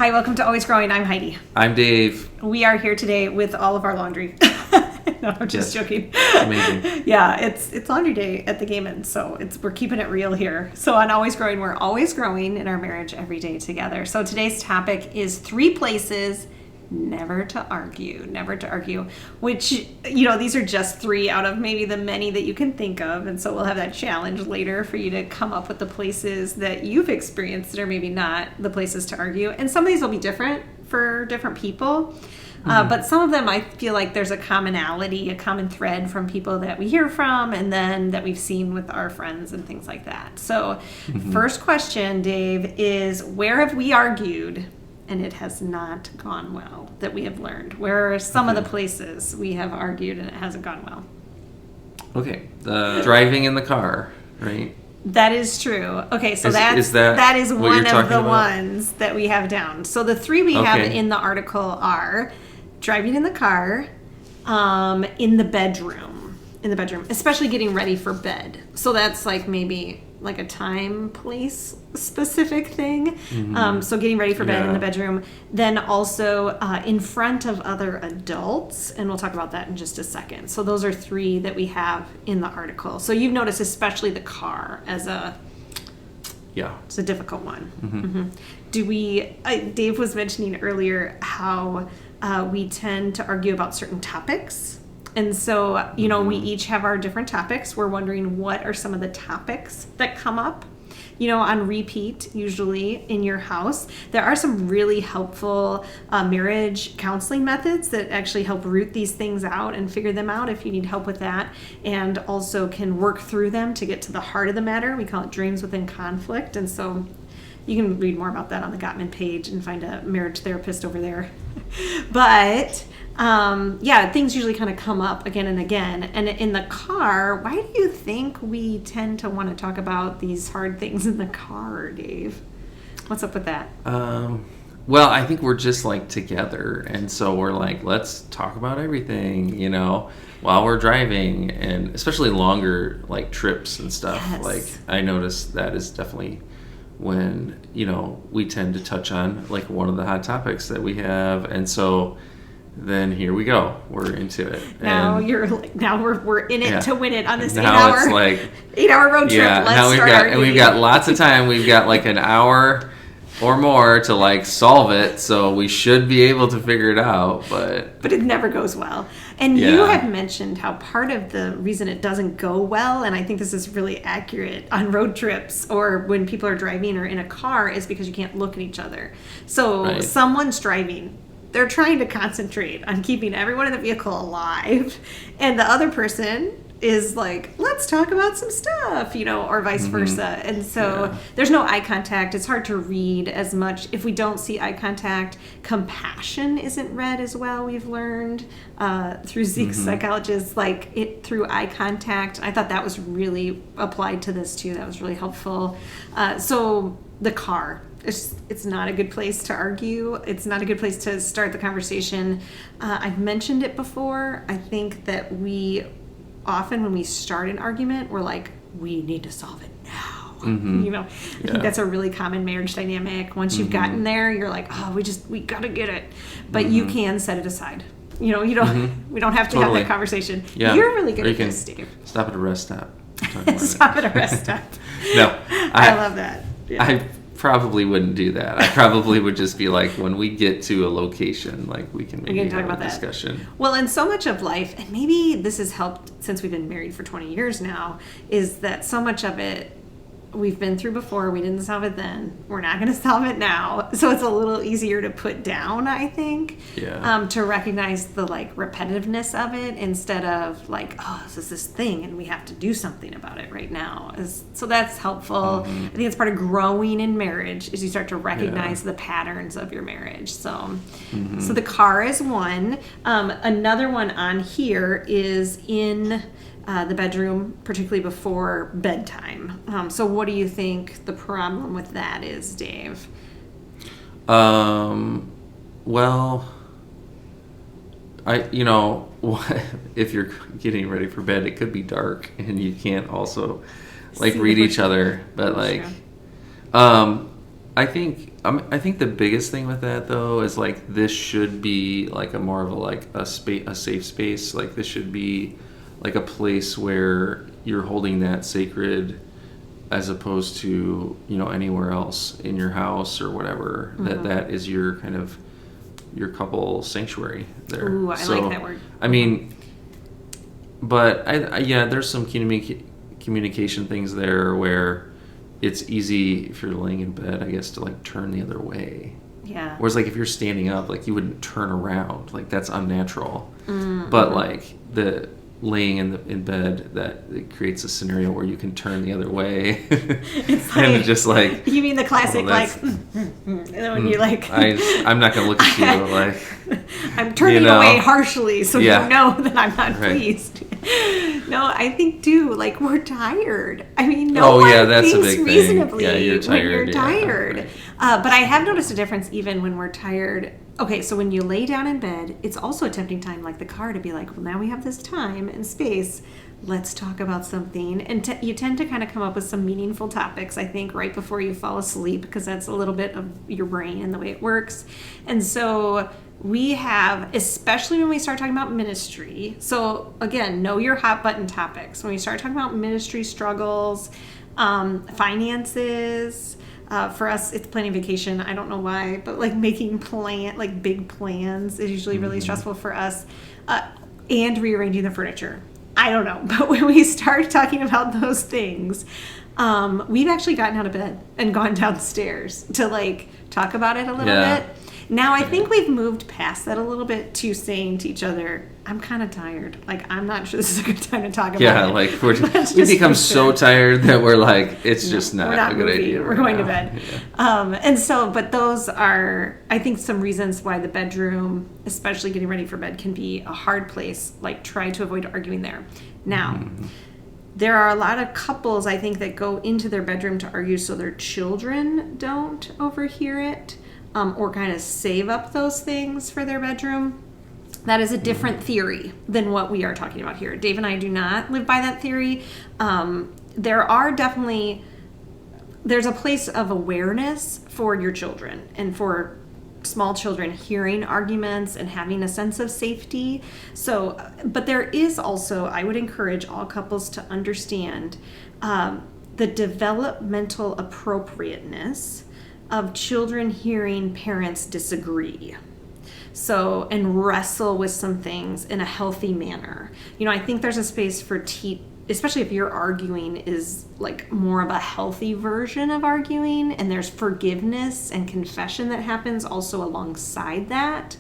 Hi, welcome to Always Growing. I'm Heidi. I'm Dave. We are here today with all of our laundry. No, I'm just joking. It's amazing. Yeah, it's laundry day at the Gaiman, so we're keeping it real here. So on Always Growing, we're always growing in our marriage every day together. So today's topic is 3 places never to argue, which, these are just 3 out of maybe the many that you can think of. And so we'll have that challenge later for you to come up with the places that you've experienced that are maybe not the places to argue. And some of these will be different for different people. But some of them, I feel like there's a commonality, a common thread from people that we hear from and then that we've seen with our friends and things like that. So first question, Dave, is where have we argued and it has not gone well that we have learned? Where are some of the places we have argued and it hasn't gone well? Okay. Driving in the car, right? That is true. Okay, so that is one of the ones that we have down. So the 3 we have in the article are driving in the car, in the bedroom, especially getting ready for bed. So that's like maybe like a time, place specific thing. So getting ready for bed in the bedroom. Then also in front of other adults. And we'll talk about that in just a second. So those are 3 that we have in the article. So you've noticed especially the car as it's a difficult one. Dave was mentioning earlier how we tend to argue about certain topics. And so, we each have our different topics. We're wondering what are some of the topics that come up, on repeat, usually in your house. There are some really helpful marriage counseling methods that actually help root these things out and figure them out if you need help with that, and also can work through them to get to the heart of the matter. We call it dreams within conflict. And so you can read more about that on the Gottman page and find a marriage therapist over there. But things usually kind of come up again and again. And in the car, why do you think we tend to want to talk about these hard things in the car, Dave? What's up with that? Well, I think we're just like together. And so we're like, let's talk about everything, while we're driving, and especially longer like trips and stuff. Yes. Like I noticed that is definitely when, we tend to touch on like one of the hot topics that we have. And so then here we go. We're into it. Now we're in it to win it on this 8-hour road trip. Yeah, Let's we've got lots of time. We've got like an hour or more to like solve it, so we should be able to figure it out, but it never goes well. And you have mentioned how part of the reason it doesn't go well, and I think this is really accurate on road trips or when people are driving or in a car, is because you can't look at each other. So someone's driving, they're trying to concentrate on keeping everyone in the vehicle alive, and the other person is like, let's talk about some stuff, or vice versa. And so there's no eye contact. It's hard to read as much. If we don't see eye contact, compassion isn't read as well, we've learned through Zeke's psychologist, like it through eye contact. I thought that was really applied to this too. That was really helpful. So the car. It's not a good place to argue. It's not a good place to start the conversation. I've mentioned it before. I think that we often, when we start an argument, we're like, we need to solve it now. I think that's a really common marriage dynamic. Once you've gotten there, you're like, oh, we got to get it. But you can set it aside. We don't have to have that conversation. Yeah. You're really good at this, Steve. Stop at a rest stop. Stop at a rest stop. No. I love that. Yeah. I probably wouldn't do that. I probably would just be like, when we get to a location, like we can maybe talk have about a discussion. That. Well, and so much of life, and maybe this has helped since we've been married for 20 years now, is that so much of it we've been through before. We didn't solve it then. We're not going to solve it now. So it's a little easier to put down, I think, to recognize the like repetitiveness of it instead of like, oh, this is this thing and we have to do something about it right now. So that's helpful. I think it's part of growing in marriage is you start to recognize the patterns of your marriage. So, so the car is one. Another one on here is in the bedroom, particularly before bedtime. So what do you think the problem with that is, Dave? Well, if you're getting ready for bed, it could be dark and you can't also like read each other. But like, I think the biggest thing with that though is like this should be like a more of a safe space. Like this should be like a place where you're holding that sacred, as opposed to anywhere else in your house or whatever. That is your kind of your couple sanctuary there. Ooh, I like that word. I mean, but there's some communication things there where it's easy if you're laying in bed, I guess, to like turn the other way. Yeah. Whereas like if you're standing up, like you wouldn't turn around. Like that's unnatural. But like the laying in bed, that it creates a scenario where you can turn the other way. It's and like, just like you mean the classic and then when you like I'm not gonna look at you like I'm turning away harshly so you know that I'm not pleased. No, I think too, like we're tired. I mean, no one that's thinks a big reasonably thing. You're tired, when you're tired. Right. But I have noticed a difference even when we're tired. Okay, so when you lay down in bed, it's also a tempting time, like the car, to be like, well, now we have this time and space. Let's talk about something. And you tend to kind of come up with some meaningful topics, I think, right before you fall asleep, because that's a little bit of your brain and the way it works. And so we have, especially when we start talking about ministry. So again, know your hot button topics. When we start talking about ministry struggles, finances, for us, it's planning vacation. I don't know why, but like making big plans is usually really stressful for us. And rearranging the furniture. I don't know, but when we start talking about those things, we've actually gotten out of bed and gone downstairs to like talk about it a little bit. Now, I think we've moved past that a little bit to saying to each other, I'm kind of tired. Like, I'm not sure this is a good time to talk about it. Yeah, like we become so tired that we're like, it's just not a good idea. We're going to bed. Yeah. But those are, I think, some reasons why the bedroom, especially getting ready for bed, can be a hard place. Like, try to avoid arguing there. Now, there are a lot of couples, I think, that go into their bedroom to argue so their children don't overhear it. Or kind of save up those things for their bedroom. That is a different theory than what we are talking about here. Dave and I do not live by that theory. There's a place of awareness for your children and for small children hearing arguments and having a sense of safety. So, but there is also, I would encourage all couples to understand the developmental appropriateness of children hearing parents disagree. So, and wrestle with some things in a healthy manner. I think there's a space for especially if your arguing is like more of a healthy version of arguing, and there's forgiveness and confession that happens also alongside that.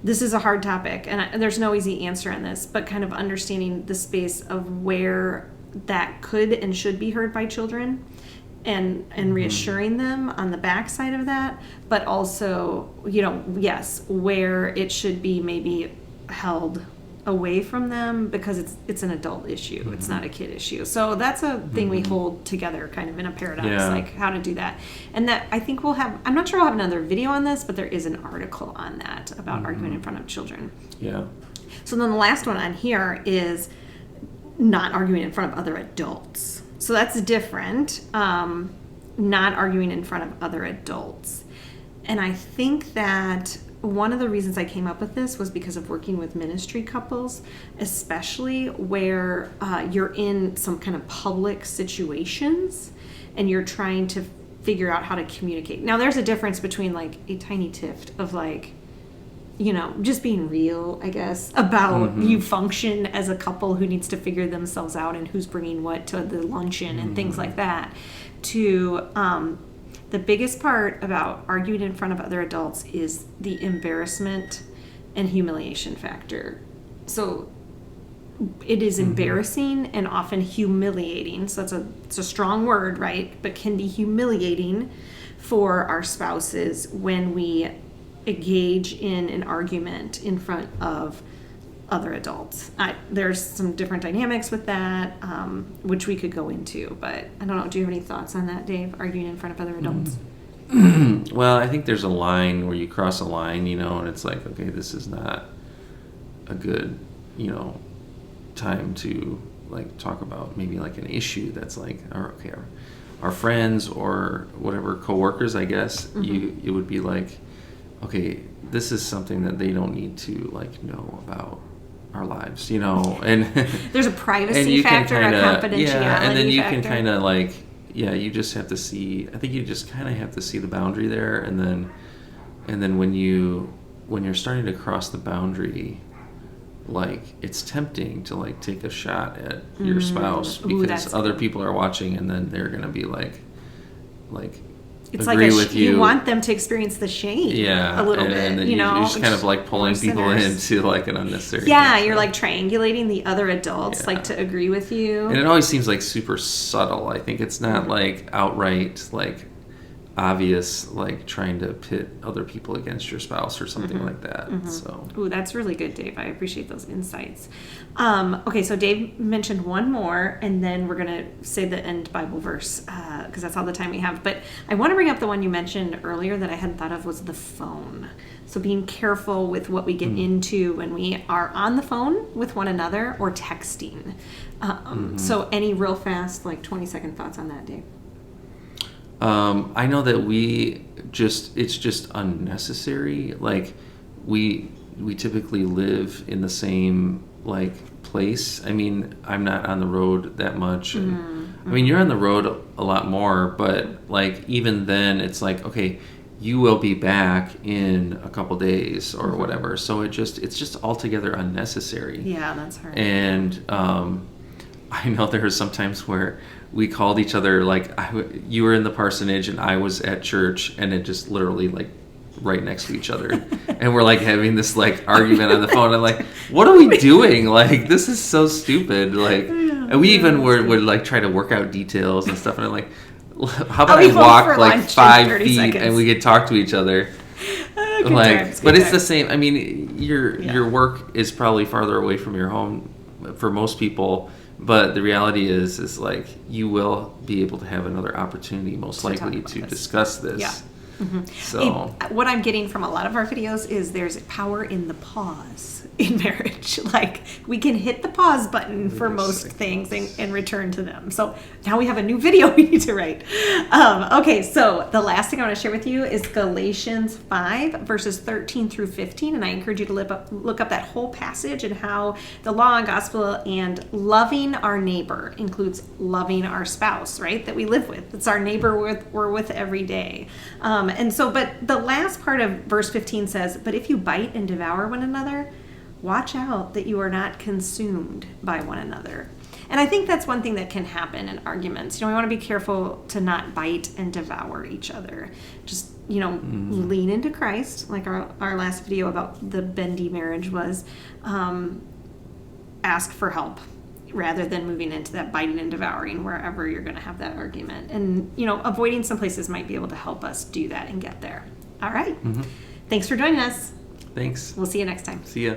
This is a hard topic, and there's no easy answer on this, but kind of understanding the space of where that could and should be heard by children. And reassuring them on the backside of that, but also, yes, where it should be maybe held away from them because it's an adult issue. It's not a kid issue. So that's a thing we hold together kind of in a paradox, like how to do that. And that I think I'm not sure I'll have another video on this, but there is an article on that about arguing in front of children. Yeah. So then the last one on here is not arguing in front of other adults. So that's different, not arguing in front of other adults. And I think that one of the reasons I came up with this was because of working with ministry couples, especially where you're in some kind of public situations and you're trying to figure out how to communicate. Now, there's a difference between like a tiny tiff of like, just being real, I guess, about you function as a couple who needs to figure themselves out and who's bringing what to the luncheon and things like that, to the biggest part about arguing in front of other adults is the embarrassment and humiliation factor. So it is embarrassing and often humiliating. So it's a strong word, right? But can be humiliating for our spouses when we engage in an argument in front of other adults. There's some different dynamics with that, which we could go into, but I don't know. Do you have any thoughts on that, Dave? Arguing in front of other adults? Well, I think there's a line where you cross a line, and it's like, okay, this is not a good, time to like talk about maybe like an issue that's like, okay, our friends or whatever coworkers, I guess, it would be like, okay, this is something that they don't need to like know about our lives, and there's a privacy factor, a confidentiality and then you factor. can kind of like, you just have to see, I think you just kind of have to see the boundary there, and then when you're starting to cross the boundary, like it's tempting to like take a shot at your spouse because other people are watching, and then they're gonna be like it's agree like with you. You want them to experience the shame, a little bit, and then you're just kind of like pulling people into like an unnecessary. Yeah, you're like triangulating the other adults, like to agree with you. And it always seems like super subtle. I think it's not like outright like obvious, like trying to pit other people against your spouse or something like that. So, ooh, that's really good, Dave. I appreciate those insights. Okay, so Dave mentioned one more, and then we're gonna say the end Bible verse because that's all the time we have. But I want to bring up the one you mentioned earlier that I hadn't thought of, was the phone. So being careful with what we get into when we are on the phone with one another or texting. So any real fast, like 20-second thoughts on that, Dave? I know that it's just unnecessary. Like we typically live in the same like place. I mean, I'm not on the road that much. I mean, you're on the road a lot more, but like even then it's like, okay, you will be back in a couple days or whatever. So it's just altogether unnecessary. Yeah, that's hard. And I know there are some times where we called each other, like you were in the parsonage and I was at church, and it just literally like right next to each other, and we're like having this like argument on the phone. I'm like, what are we doing? Like, this is so stupid. Like, and we even would like try to work out details and stuff. And I'm like, how about I walk like 5 feet and we could talk to each other? But it's the same. I mean, your work is probably farther away from your home for most people. But the reality is like you will be able to have another opportunity, most likely, to discuss this. Yeah. So what I'm getting from a lot of our videos is there's power in the pause in marriage. Like we can hit the pause button for most things and return to them. So now we have a new video we need to write. Okay, so the last thing I want to share with you is Galatians 5 verses 13 through 15, and I encourage you to look up that whole passage and how the law and gospel and loving our neighbor includes loving our spouse, right? That we live with. It's our neighbor we're with every day. But the last part of verse 15 says, "But if you bite and devour one another, watch out that you are not consumed by one another." And I think that's one thing that can happen in arguments. We want to be careful to not bite and devour each other. Just, lean into Christ, like our last video about the bendy marriage was, ask for help rather than moving into that biting and devouring wherever you're going to have that argument. And, avoiding some places might be able to help us do that and get there. All right. Thanks for joining us. Thanks. We'll see you next time. See ya.